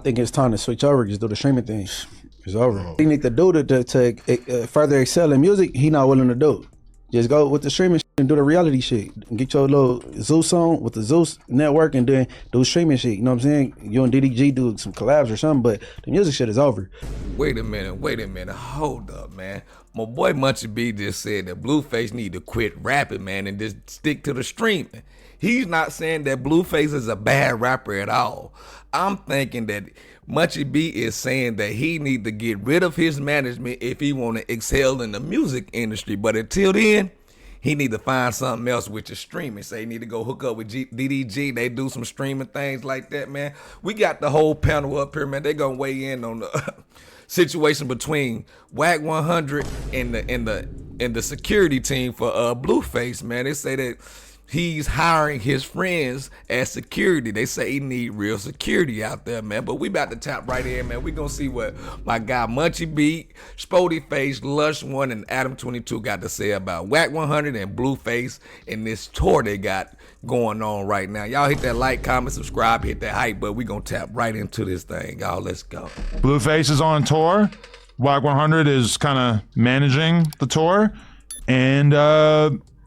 I think it's time to switch over. Just do the streaming thing. It's over. He need to do to further excel in music. He not willing to do. Just go with the streaming shit and do the reality shit. And get your little Zeus on with the Zeus network and then do streaming shit. You know what I'm saying? You and DDG do some collabs or something, but the music shit is over. Wait a minute. Hold up, man. My boy Munchie B just said that Blueface need to quit rapping, man, and just stick to the streaming. He's not saying that Blueface is a bad rapper at all. I'm thinking that Munchie B is saying that he need to get rid of his management if he want to excel in the music industry. But until then, he need to find something else with the streaming. Say he need to go hook up with DDG. They do some streaming things like that, man. We got the whole panel up here, man. They gonna weigh in on the situation between Wack 100 and the security team for Blueface, man. They say that he's hiring his friends as security. They say he need real security out there, man. But we about to tap right in, man. We gonna see what my guy Munchie B, Spody Face, Lush One, and Adam 22 got to say about Wack 100 and Blueface and this tour they got going on right now. Y'all hit that like, comment, subscribe, hit that hype, but we gonna tap right into this thing, y'all. Let's go. Blueface is on tour. Wack 100 is kind of managing the tour, and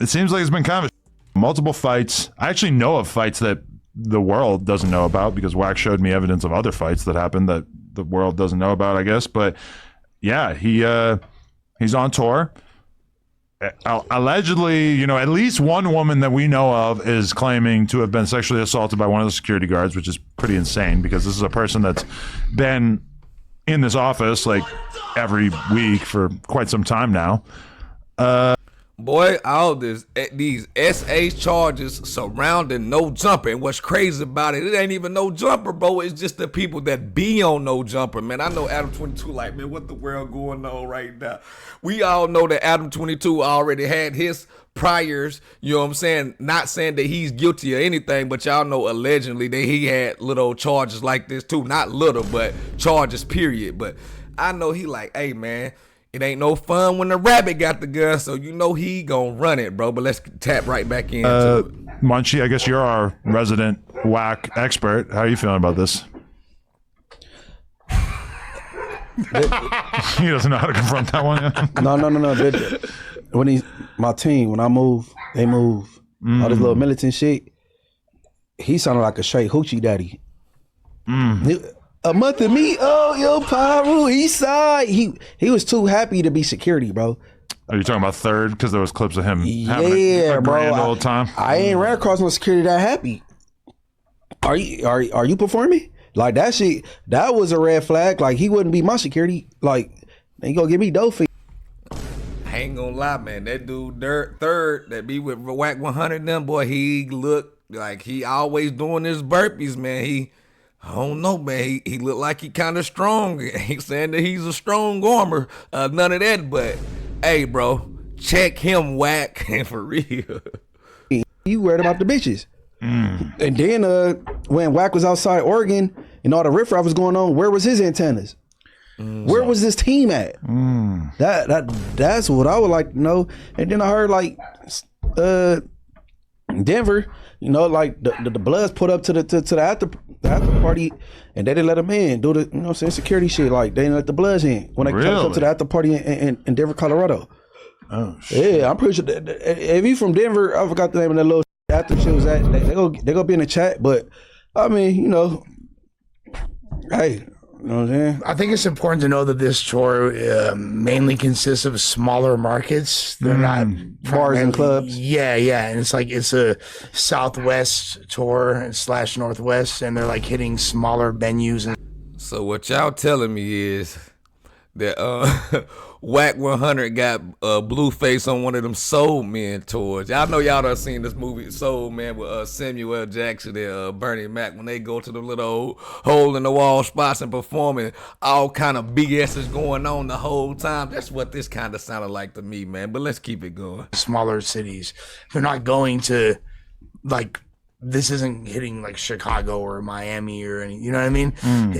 it seems like it's been kind of multiple fights. I actually know of fights that the world doesn't know about because Wack showed me evidence of other fights that happened that the world doesn't know about, I guess. But yeah, he's on tour. Allegedly, at least one woman that we know of is claiming to have been sexually assaulted by one of the security guards, which is pretty insane because this is a person that's been in this office like every week for quite some time now. Boy, all these SA charges surrounding No Jumper. And what's crazy about it ain't even No Jumper, bro. It's just the people that be on No Jumper, man. I know Adam 22 like, man, what the world going on right now? We all know that Adam 22 already had his priors, you know what I'm saying? Not saying that he's guilty of anything, but y'all know allegedly that he had little charges like this too. Not little, but charges, period. But I know he like, hey, man, it ain't no fun when the rabbit got the gun, so you know he gonna run it, bro. But let's tap right back into it. Munchie, I guess you're our resident Wack expert. How are you feeling about this? He doesn't know how to confront that one yet. No. My team, when I move, they move. All this little militant shit. He sounded like a straight hoochie daddy. A month of me, yo, Pyro, East Side. He was too happy to be security, bro. Are you talking about Third? Because there was clips of him having a grand old time. I ain't ran across no security that happy. Are you performing? Like that shit, that was a red flag. Like he wouldn't be my security. Like they gonna give me dough for. I ain't gonna lie, man. That dude Third that be with Wack 100 them, boy, he looked like he always doing his burpees, man. I don't know, man. He looked like he kind of strong. Ain't saying that he's a strong armor. None of that, but hey, bro, check him, Wack, and for real. You worried about the bitches. And then when Wack was outside Oregon and all the riffraff was going on, where was his antennas? Where was this team at? That's what I would like to know. And then I heard like Denver, like the Bloods put up to the after party, and they didn't let them in. Do the security shit. Like they didn't let the Bloods in when they come to the after party in Denver, Colorado. Oh shit. Yeah, I'm pretty sure. If you from Denver, I forgot the name of that little after shit was at. They gonna be in the chat, but I mean, hey. You know what I'm saying? I think it's important to know that this tour mainly consists of smaller markets. They're not bars and clubs. Yeah, and it's a Southwest tour / Northwest, and they're like hitting smaller venues. And So what y'all telling me is that Wack 100 got Blueface on one of them Soul Men tours. Y'all know y'all done seen this movie Soul Man with Samuel L. Jackson and Bernie Mac when they go to the little hole in the wall spots and performing, all kind of BS is going on the whole time. That's what this kind of sounded like to me, man. But let's keep it going. Smaller cities. They're not going to like. This isn't hitting like Chicago or Miami or any. You know what I mean?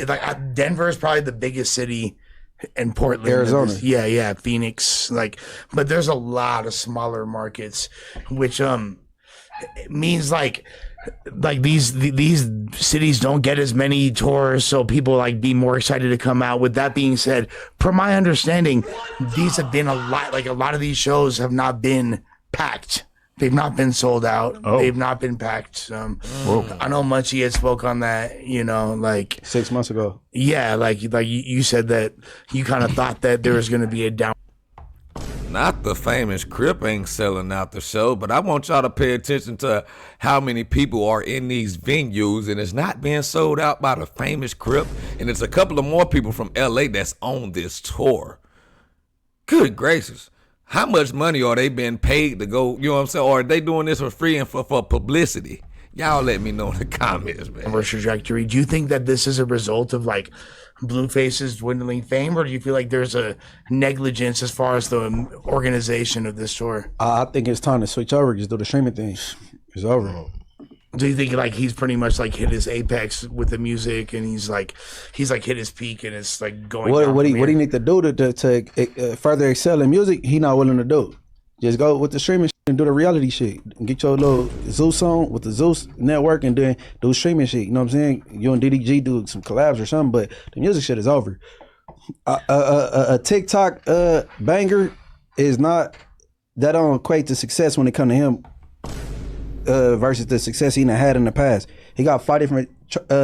Like Denver is probably the biggest city. And Portland, Arizona, Phoenix, but there's a lot of smaller markets, which means like like these cities don't get as many tours, so people like be more excited to come out. With that being said, from my understanding, these have been a lot of these shows have not been packed. They've not been sold out. They've not been packed. I know Munchie had spoke on that, like 6 months ago. Yeah, like you said that you kind of thought that there was going to be a down. Not the famous Crip ain't selling out the show, but I want y'all to pay attention to how many people are in these venues, and it's not being sold out by the famous Crip, and it's a couple of more people from LA that's on this tour. Good gracious. How much money are they being paid to go, you know what I'm saying? Or are they doing this for free and for publicity? Y'all let me know in the comments, man. Trajectory. Do you think that this is a result of like Blueface's dwindling fame, or do you feel like there's a negligence as far as the organization of this tour? I think it's time to switch over. Just do the streaming thing. It's over. Do you think like he's pretty much like hit his apex with the music, and he's like hit his peak, and it's like going? What he need to do to further excel in music? He not willing to do. Just go with the streaming shit and do the reality shit. And get your little Zeus on with the Zeus network, and then do streaming shit. You know what I'm saying? You and DDG do some collabs or something, but the music shit is over. A TikTok banger is not, that don't equate to success when it come to him. Versus the success he had in the past. He got 5 different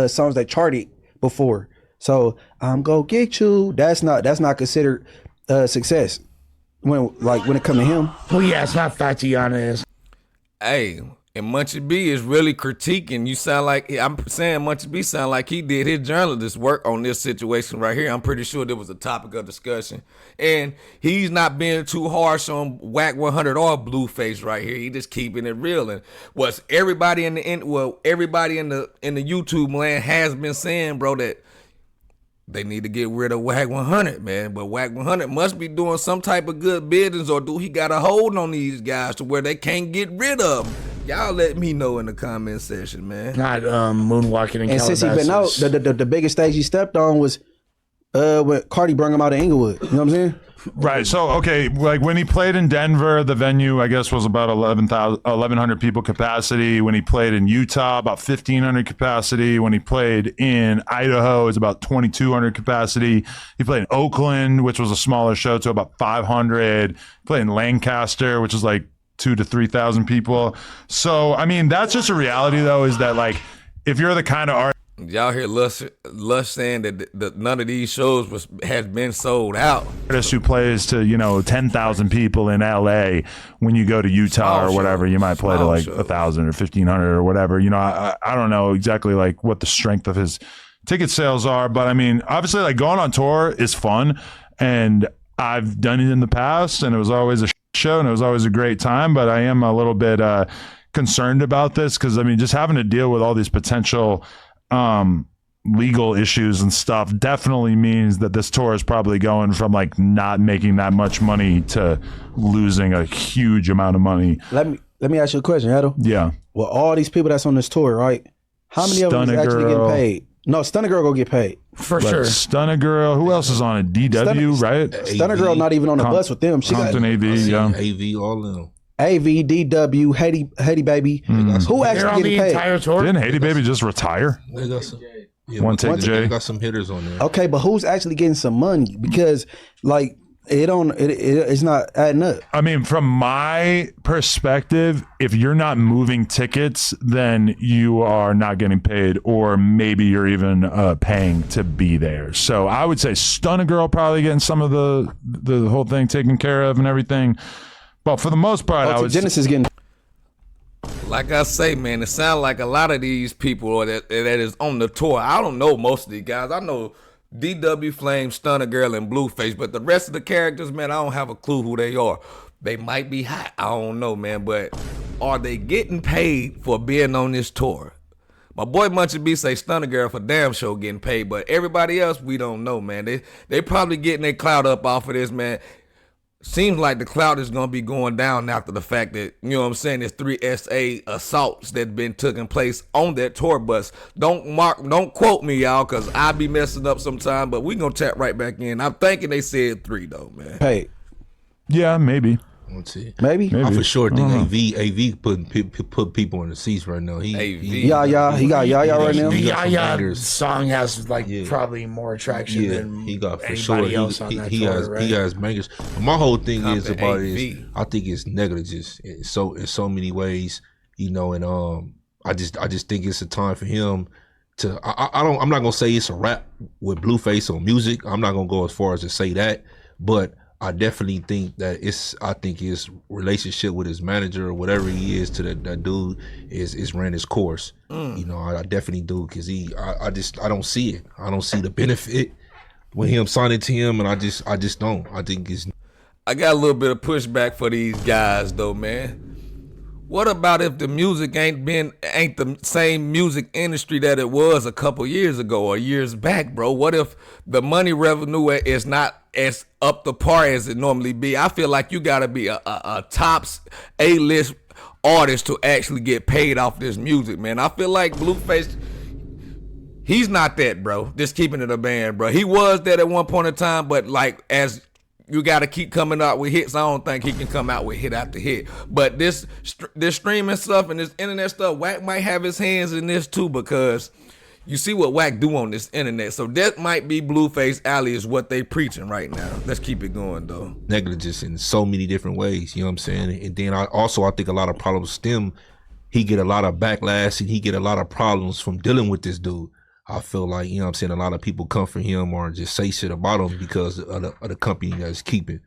songs that charted before. So I'm gonna get you. That's not considered success when it come to him. Well, yeah, it's not Fatiana. Hey, and Munchie B is really critiquing. You sound like, I'm saying Munchie B sound like he did his journalist work on this situation right here. I'm pretty sure there was a topic of discussion. And he's not being too harsh on Wack 100 or Blueface right here. He just keeping it real. And what's everybody in the YouTube land has been saying, bro, that they need to get rid of Wack 100, man. But Wack 100 must be doing some type of good business, or do he got a hold on these guys to where they can't get rid of them? Y'all let me know in the comment section, man. Not moonwalking in Calabasas. And since he been out, the biggest stage he stepped on was when Cardi brought him out of Inglewood. You know what I'm saying? Right. So, okay, like when he played in Denver, the venue, I guess, was about 1,100 people capacity. When he played in Utah, about 1,500 capacity. When he played in Idaho, it's about 2,200 capacity. He played in Oakland, which was a smaller show, to about 500. He played in Lancaster, which is like 2,000 to 3,000 people. So, I mean, that's just a reality, though, is that, like, if you're the kind of artist. Y'all hear Lush saying that none of these shows has been sold out. Artist who plays to 10,000 people in LA, when you go to Utah or whatever, you might play to like 1,000 or 1,500 or whatever. I don't know exactly like what the strength of his ticket sales are, but I mean, obviously, like going on tour is fun, and I've done it in the past, and it was always a show, and it was always a great time. But I am a little bit concerned about this, because I mean, just having to deal with all these potential legal issues and stuff definitely means that this tour is probably going from like not making that much money to losing a huge amount of money. Let me ask you a question, Hedo. Yeah. Well, all these people that's on this tour, right? How many of them is actually getting paid? No, Stunner Girl go get paid. For sure. Stunner Girl. Who else is on it? DW, right? Stunner Girl not even on the bus with them. She got Compton AV, yeah. AV, all of them. AV, DW, Haiti Baby. Who actually getting paid? Entire tour? Didn't Haiti Baby just retire? They got some, One Take J. They got some hitters on there. Okay, but who's actually getting some money? Because like it's not adding up. I mean, from my perspective, if you're not moving tickets, then you are not getting paid, or maybe you're even paying to be there. So I would say Stunner Girl probably getting some of the whole thing taken care of and everything. But for the most part, I would Genesis getting. Like I say, man, it sounds like a lot of these people that is on the tour. I don't know most of these guys. I know DW Flame, Stunner Girl, and Blueface, but the rest of the characters, man, I don't have a clue who they are. They might be hot. I don't know, man, but are they getting paid for being on this tour? My boy Munchie B say Stunner Girl for damn sure getting paid, but everybody else, we don't know, man. They probably getting their clout up off of this, man. Seems like the clout is going to be going down after the fact that, you know what I'm saying, there's 3 SA assaults that been taking place on that tour bus. Don't quote me, y'all, because I be messing up sometime, but we going to tap right back in. I'm thinking they said 3, though, man. Hey. Yeah, maybe. Let's see. Maybe. I for sure think AV put people in the seats right now. He He got Yaya right now. Yaya's song has like probably more attraction than he got for anybody sure. else on that tour, right? He has bangers. But my whole thing is about AV. is I think it's negligence in so many ways, you know, and I just think it's a time for him to I'm not gonna say it's a rap with Blueface on music. I'm not gonna go as far as to say that, but I definitely think that I think his relationship with his manager or whatever he is to that dude is ran his course. You know, I definitely do, because I don't see it. I don't see the benefit with him signing to him, and I just don't. I think it's. I got a little bit of pushback for these guys though, man. What about if the music ain't the same music industry that it was a couple years ago or years back, bro? What if the money revenue is not as up to par as it normally be? I feel like you gotta be a tops A-list artist to actually get paid off this music, man. I feel like Blueface, he's not that, bro. Just keeping it a band, bro. He was that at one point in time, but like as you got to keep coming out with hits, I don't think he can come out with hit after hit. But this streaming stuff and this internet stuff, Wack might have his hands in this too, because you see what Wack do on this internet. So that might be Blueface alley is what they preaching right now. Let's keep it going though. Negligence in so many different ways, you know what I'm saying? And then I think a lot of problems stem. He get a lot of backlash and he get a lot of problems from dealing with this dude. I feel like, you know what I'm saying, a lot of people come for him or just say shit about him because of the company that's keeping.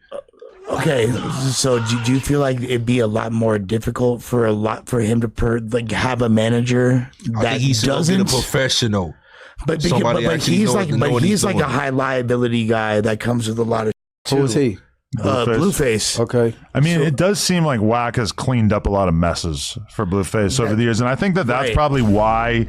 Okay, so do you feel like it'd be a lot more difficult for him to have a manager that I think he's doesn't? a professional. But he's like a high liability guy that comes with a lot of. Who is he? Blueface. Okay. I mean, it does seem like Wack has cleaned up a lot of messes for Blueface over the years, and I think that's right. probably why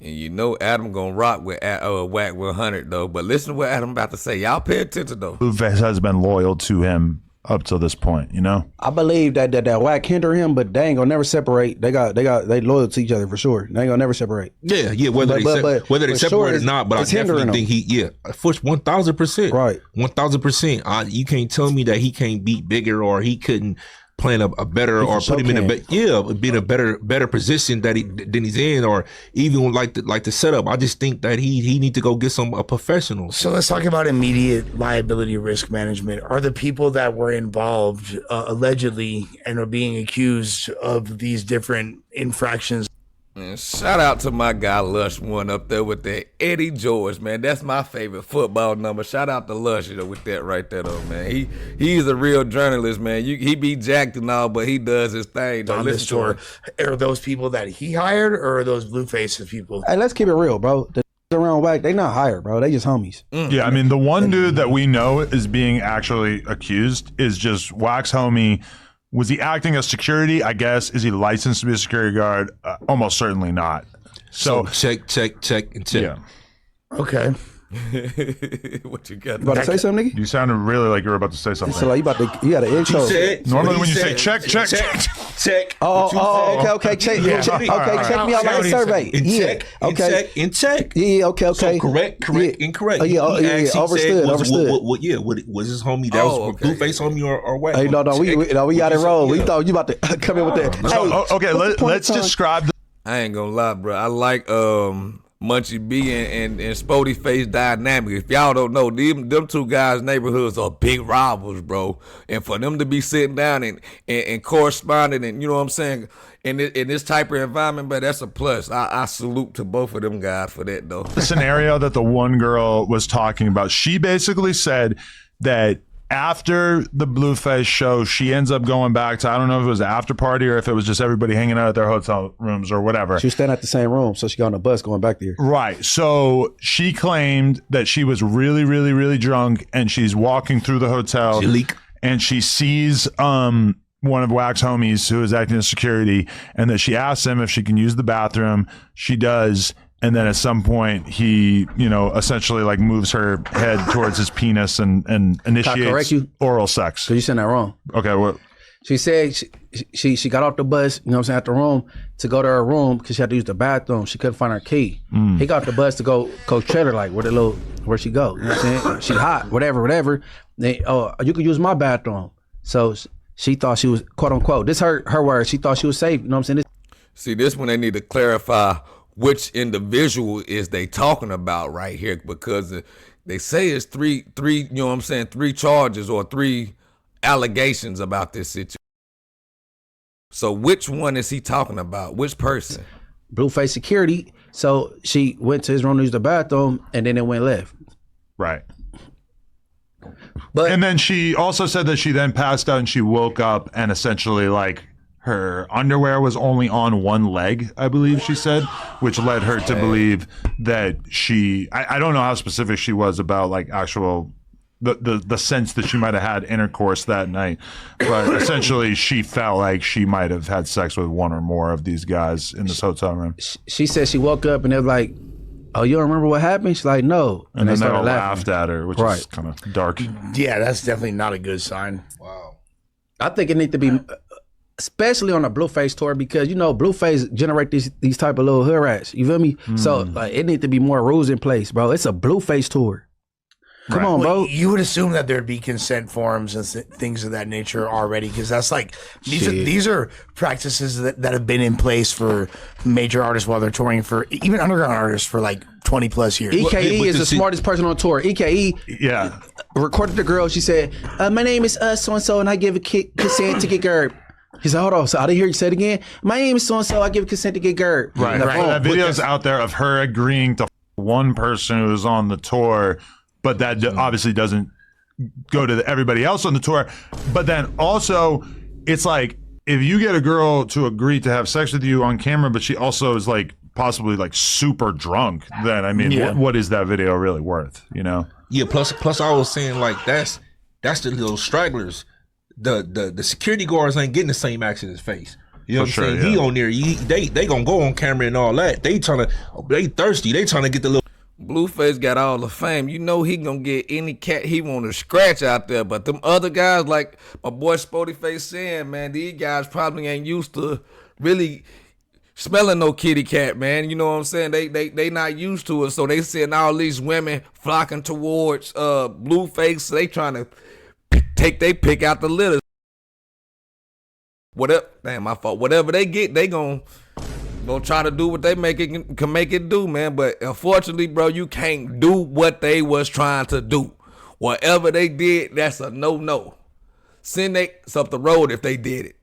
And you know Adam gonna rock with Wack 100 though. But listen to what Adam about to say. Y'all pay attention though. Blueface has been loyal to him up to this point, you know? I believe that Wack hinder him, but they ain't gonna never separate. They loyal to each other for sure. They ain't gonna never separate. Yeah. Whether they separate or not, but I definitely think for 1,000%. Right. 1,000%. You can't tell me that he can't beat Bigger or he couldn't plan a better or put him in be in a better position than he's in, or even like the setup. I just think that he need to go get a professional. So let's talk about immediate liability risk management. Are the people that were involved allegedly and are being accused of these different infractions? Man, shout out to my guy Lush One up there with that Eddie George, man. That's my favorite football number. Shout out to Lush, with that right there though, man. He's a real journalist, man. He be jacked and all, but he does his thing. On this tour, are those people that he hired, or are those Blueface people? Hey, let's keep it real, bro. The around Wack, they not hired, bro. They just homies. Yeah, I mean, the one dude that we know is being actually accused is just Wack's homie. Was he acting as security? I guess. Is he licensed to be a security guard? Almost certainly not. So check, and check. Yeah. Okay. What you got? About to say something, nigga? You sounded really like you were about to say something. So like you got an intro. Normally when you say check. Okay. Check me out like a survey. Check. Yeah. Okay. So correct, incorrect. Oh, yeah. Overstood. What was his homie? That was Blueface homie or what? Hey, no, we got it wrong. We thought you about to come in with that. Okay, let's describe. I ain't gonna lie, bro. I like Munchie B and Spody Face dynamic. If y'all don't know, them two guys' neighborhoods are big rivals, bro. And for them to be sitting down and corresponding, and you know what I'm saying, in this type of environment, but that's a plus. I salute to both of them guys for that, though. The scenario that the one girl was talking about, she basically said that after the Blueface show, she ends up going back to, I don't know if it was the after party or if it was just everybody hanging out at their hotel rooms or whatever. She was staying at the same room, so she got on a bus going back there. Right. So she claimed that she was really, really, really drunk, and she's walking through the hotel and she sees one of Wack's homies who is acting as security, and that she asks him if she can use the bathroom. She does. And then at some point, he, essentially like moves her head towards his penis and initiates oral sex. Because you said that wrong. Okay, what? She said she got off the bus, at the room to go to her room because she had to use the bathroom. She couldn't find her key. He got off the bus to go coach Cheddar, like, where she go? You know what I'm saying? She hot, whatever. They, you could use my bathroom. So she thought she was, quote unquote, this her word. She thought she was safe. You know what I'm saying? See, this one they need to clarify which individual is they talking about right here, because they say it's three, you know what I'm saying, 3 charges or 3 allegations about this situation. So which one is he talking about? Which person? Blueface security. So she went to his room to use the bathroom, and then it went left. Right. But And then she also said that she then passed out and she woke up and essentially like her underwear was only on one leg, I believe she said, which led her to believe that I don't know how specific she was about like actual the sense that she might have had intercourse that night, but essentially she felt like she might have had sex with one or more of these guys in this hotel room. she said she woke up and they're like, "Oh, you don't remember what happened?" She's like, "No," And then they all laughing. laughed at her, which is kind of dark. Yeah, that's definitely not a good sign. Wow. I think it needs to be, especially on a Blueface tour, because you know Blueface generate these type of little hood rats. You feel me? So like, it need to be more rules in place, bro. It's a Blueface tour. Come on, bro. You would assume that there'd be consent forms and things of that nature already, because that's like these are practices that have been in place for major artists while they're touring, for even underground artists for like 20 plus years. EKE is the smartest person on tour. EKE Yeah. recorded the girl. She said, "My name is so and so, and I give a consent to get GERD." He said, "Hold on, so I didn't hear you say it again. My name is so and so. I give consent to get GERD." Right. That video's out there of her agreeing to one person who was on the tour, but that obviously doesn't go to everybody else on the tour. But then also, it's like, if you get a girl to agree to have sex with you on camera, but she also is like possibly like super drunk, then I mean, what is that video really worth? You know? Yeah. Plus, I was saying like that's the little stragglers. The security guards ain't getting the same action as Face. You know what I'm saying? Yeah. He on there. They gonna go on camera and all that. They thirsty. They trying to get the little. Blueface got all the fame. You know he gonna get any cat he want to scratch out there. But them other guys, like my boy Sporty Face saying, man, these guys probably ain't used to really smelling no kitty cat, man. You know what I'm saying? They not used to it. So they seeing all these women flocking towards Blueface. So they trying to take they pick out the litter. Whatever they get, they gonna try to do what they can make it do, man. But unfortunately, bro, you can't do what they was trying to do. Whatever they did, that's a no. Send they up the road if they did it.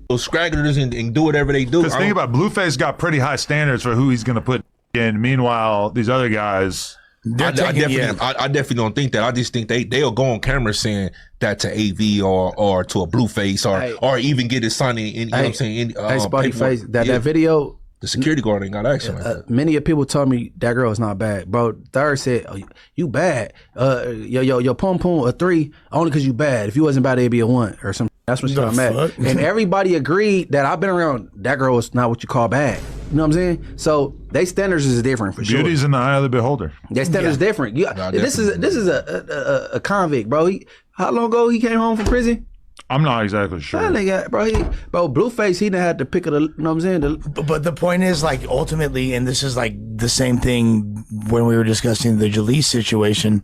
Those scragglers and do whatever they do. Because think about Blueface got pretty high standards for who he's going to put in. Meanwhile, these other guys, I definitely don't think that. I just think they'll go on camera saying that to AV or to a Blueface or even get it signed in. You know what I'm saying? Hey, Spotty Face, that video. The security guard ain't got action like that. Many of people told me that girl is not bad, bro. Third said, "Oh, you bad. Your pom pom a 3 only because you bad. If you wasn't bad, it'd be a 1 or something." That's what she told me. And everybody agreed that I've been around. That girl is not what you call bad. You know what I'm saying? So they standards is different for sure. beauty's in the eye of the beholder. Their standards different. This is a convict, bro. How long ago he came home from prison? I'm not exactly sure. Blueface, he done had to pick it. You know what I'm saying? But the point is, like, ultimately, and this is like the same thing when we were discussing the Jalise situation,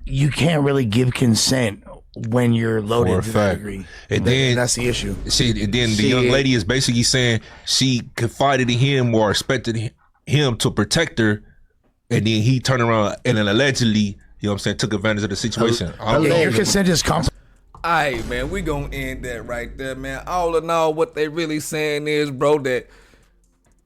you can't really give consent when you're loaded to that degree. And then that's the issue. See, and then the young lady is basically saying she confided in him or expected him to protect her, and then he turned around and then allegedly, you know what I'm saying, took advantage of the situation. Your consent is All right, man, we gonna end that right there, man. All in all, what they really saying is, bro, that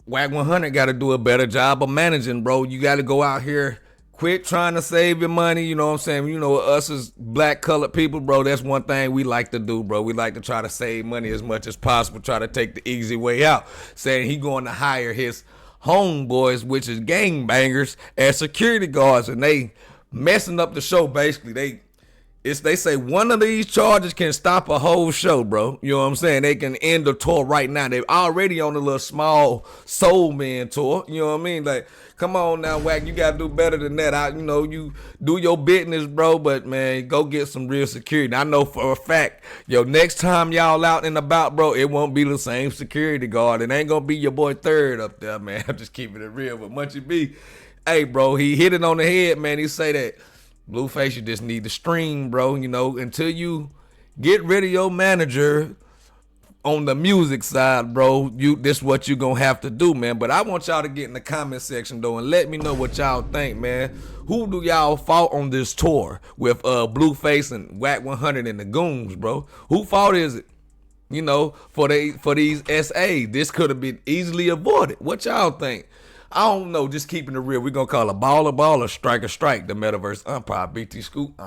Wack 100 got to do a better job of managing, bro. You got to go out here, quit trying to save your money. You know what I'm saying? You know, us as black colored people, bro, that's one thing we like to do, bro. We like to try to save money as much as possible, try to take the easy way out. Saying he going to hire his homeboys, which is gangbangers, as security guards, and they messing up the show, basically. They say one of these charges can stop a whole show, bro. You know what I'm saying? They can end the tour right now. They're already on a little small Soul Man tour. You know what I mean? Like, come on now, Wack. You got to do better than that. You do your business, bro, but, man, go get some real security. I know for a fact, next time y'all out and about, bro, it won't be the same security guard. It ain't going to be your boy Third up there, man. I'm just keeping it real. But Munchie B, hey, bro, he hit it on the head, man. He say that Blueface, you just need to stream, bro. You know, until you get rid of your manager on the music side, bro, this what you gonna have to do, man. But I want y'all to get in the comment section though and let me know what y'all think, man. Who do y'all fault on this tour with Blueface and Wack 100 and the Goons, bro? Who fault is it? You know, for these SA, this could have been easily avoided. What y'all think? I don't know. Just keeping it real. We're gonna call a ball, strike, the metaverse. I'm probably BT Scoop.